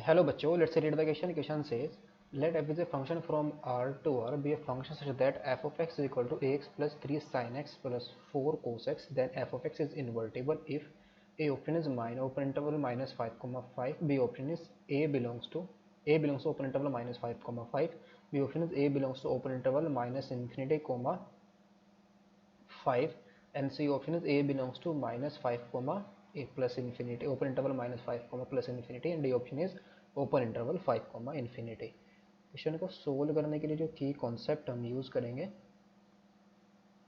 Hello बच्चों, let's read the question. Question says, let f is a function from R to R be a function such that f of x is equal to ax plus 3 sin x plus 4 cos x. Then f of x is invertible if a option is open interval minus 5 comma 5, b option is a belongs to open interval minus 5 comma 5, b option is a belongs to open interval minus infinity comma 5, and c option is a belongs to minus 5 comma a plus infinity, open interval minus 5 comma plus infinity, and d option is open interval 5 comma infinity. Question को solve करने के लिए जो की concept हम use करेंगे,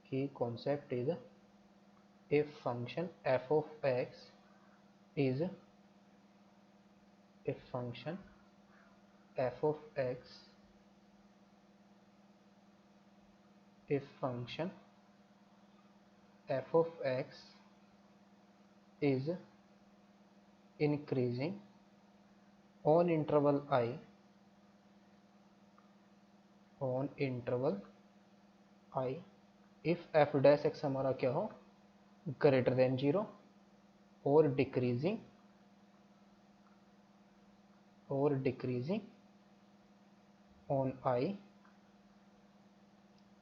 की concept is a function F of x is a function F of x a function F of x is increasing on interval I if f dash x हमारा क्या हो, ग्रेटर देन 0 और decreasing on I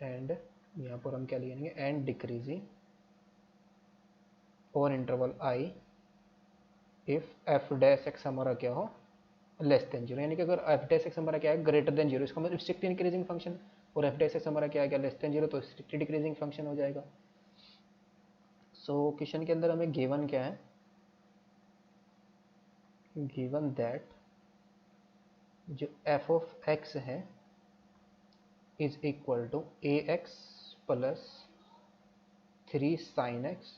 and यहाँ पर हम क्या लिखेंगे, and decreasing on interval I if f dash x हमारा क्या हो लेस देन 0, यानी कि अगर f डैश x हमारा क्या है ग्रेटर देन 0, इसका मतलब स्ट्रिक्टली इंक्रीजिंग फंक्शन, और f डैश x हमारा क्या है लेस देन 0, तो स्ट्रिक्टली डिक्रीजिंग फंक्शन हो जाएगा। सो क्वेश्चन के अंदर हमें गिवन क्या है, गिवन दैट जो f ऑफ x है is equal to ax plus 3 sin x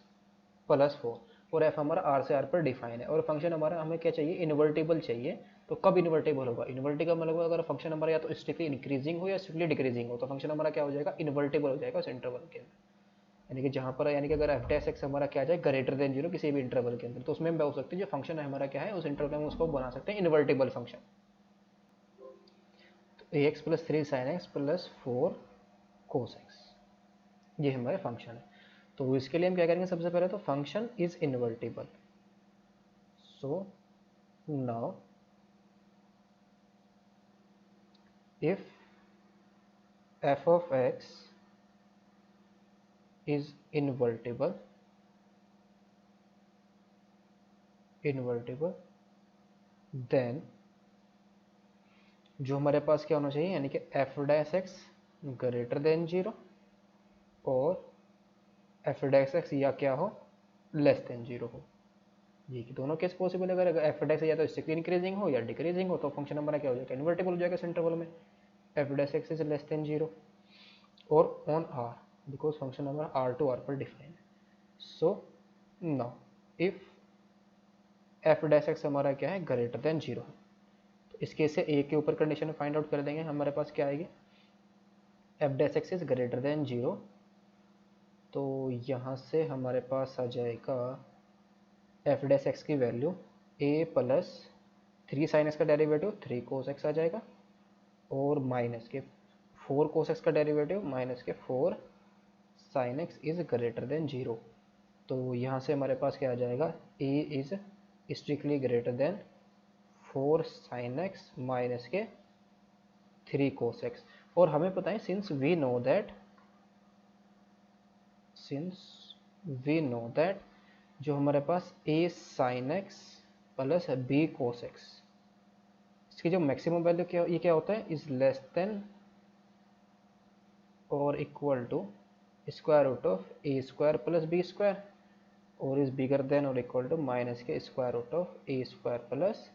plus 4, और f हमारा r से r पर डिफाइन है, और फंक्शन हमारा हमें क्या चाहिए, इन्वर्टेबल चाहिए। तो कब इन्वर्टेबल होगा, इन्वर्टेबल मतलब अगर फंक्शन हमारा या तो स्ट्रिक्टली इंक्रीजिंग हो या स्ट्रिक्टली डिक्रीजिंग हो, तो फंक्शन हमारा क्या हो जाएगा, इन्वर्टेबल हो जाएगा उस इंटरवल के अंदर। यानी कि जहाँ पर, यानी कि अगर एफ डैश एक्स हमारा क्या आ जाए ग्रेटर देन 0 किसी भी इंटरवल के अंदर, तो उसमें हम बोल सकते हैं जो फंक्शन है हमारा क्या है उस इंटरवल में उसको बना सकते हैं इन्वर्टेबल फंक्शन। तो ax plus 3 sin x plus 4 cos x ये हमारे फंक्शन है। तो इसके लिए हम क्या करेंगे, सबसे पहले तो function is invertible. So now if f of x is invertible then जो हमारे पास क्या होना चाहिए, यानी कि f dash x greater than 0 और f डैश x या क्या हो लेस देन 0 हो। ये कि दोनों केस पॉसिबल है। अगर f डैश या तो स्ट्रिक्टली इंक्रीजिंग हो या डिक्रीजिंग हो, तो फंक्शन हमारा क्या हो जाएगा, इन्वर्टेबल हो जाएगा इस इंटरवल में। f dash x is less then 0 और ऑन r, बिकॉज फंक्शन हमारा r टू r पर डिफाइन है। So now if f dash x हमारा क्या है ग्रेटर देन 0, तो इस केस से a के ऊपर कंडीशन फाइंड आउट कर देंगे। हमारे पास क्या आएगी, f dash x is greater than 0, तो यहाँ से हमारे पास आ जाएगा f डैश x की value a plus 3 sin x का डेरिवेटिव 3 cos x आ जाएगा, और माइनस के 4 cos x का डेरिवेटिव माइनस के 4 sin x is greater than 0। तो यहाँ से हमारे पास क्या आ जाएगा, a is strictly greater than 4 sin x minus के 3 cos x। और हमें पता है सिंस वी नो दैट जो हमारे पास a sin x plus b cos x, इसकी जो मैक्सिमम वैल्यू क्या, ये क्या होता है, इज लेस देन और equal to square root of a square plus b square, और इज बिगर देन और इक्वल टू माइनस के square root of a square plus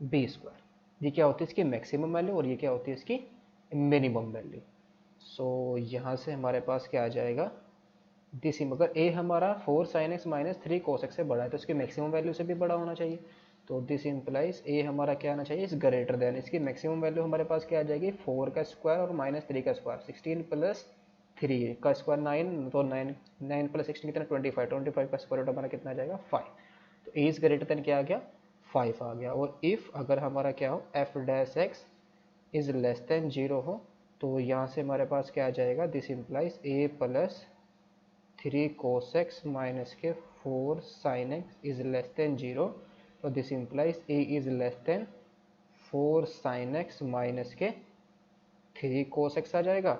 b square. ये क्या होती है इसकी मैक्सिमम वैल्यू, और ये क्या होती है इसकी मिनिमम वैल्यू। सो यहाँ से हमारे पास क्या आ जाएगा, दिस अगर a हमारा 4 sin x minus 3 cos x से बड़ा है, तो इसकी मैक्सिमम वैल्यू से भी बड़ा होना चाहिए। तो दिस इंप्लाइज a हमारा क्या आना चाहिए, इस ग्रेटर देन, इसकी मैक्सिमम वैल्यू हमारे पास क्या आ जाएगी, 4 का स्क्वायर और माइनस 3 का स्क्वायर, 16 प्लस 3 का स्क्वायर 9, तो 9 प्लस 16 कितना 25 का स्क्वायर रूट हमारा कितना आ जाएगा 5। तो a इज ग्रेटर देन क्या आ गया 5 आ गया। और इफ अगर हमारा क्या हो f dash x is less then 0 हो, तो यहाँ से हमारे पास क्या आ जाएगा, this implies a plus 3 cos x minus के 4 sin x is less then 0, तो this implies a is less then 4 sin x minus के 3 cos x आ जाएगा।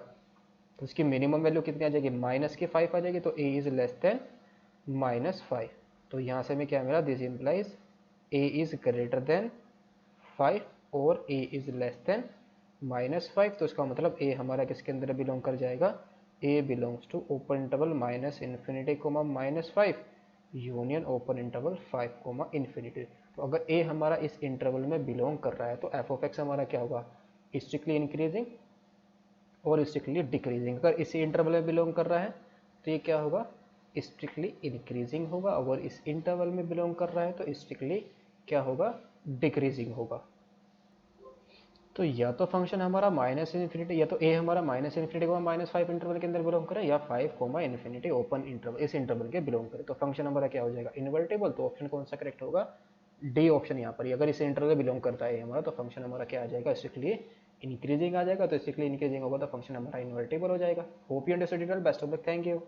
तो इसकी मिनिमम वैल्यू कितनी आ जाएगी, माइनस के 5 आ जाएगी। तो a इज लेस देन -5। तो यहाँ से हमें क्या मिला, this implies a is greater than 5 और a इज लेस देन -5। तो इसका मतलब a हमारा किसके अंदर बिलोंग कर जाएगा, a belongs to open interval -∞, -5 union open interval 5, infinity. तो अगर a हमारा इस इंटरवल में बिलोंग कर रहा है तो f ऑफ x हमारा क्या होगा, स्ट्रिक्टली इंक्रीजिंग और स्ट्रिक्टली डिक्रीजिंग। अगर इसी इंटरवल में बिलोंग कर रहा है तो ये क्या होगा, स्ट्रिक्टली इंक्रीजिंग होगा। अगर इस इंटरवल में बिलोंग कर रहा है तो स्ट्रिक्टली क्या होगा, डिक्रीजिंग होगा। तो या तो फंक्शन हमारा -∞, या तो a हमारा -∞, -5 इंटरवल के अंदर बिलोंग करे, या 5, ओपन इंटरवल, इस इंटरवल के बिलोंग करे। तो फंक्शन हमारा क्या हो जाएगा, इन्वर्टेबल। तो ऑप्शन कौन सा करेक्ट होगा, डी ऑप्शन यहाँ पर। अगर इस इंटरवल में बिलोंग करता है हमारा तो फंक्शन हमारा क्या आ जाएगा, स्ट्रिक्टली इंक्रीजिंग आ जाएगा। तो स्ट्रिक्टली इंक्रीजिंग होगा तो फंक्शन हमारा इन्वर्टेबल हो जाएगा। Hope you understood it. Best of luck, thank you.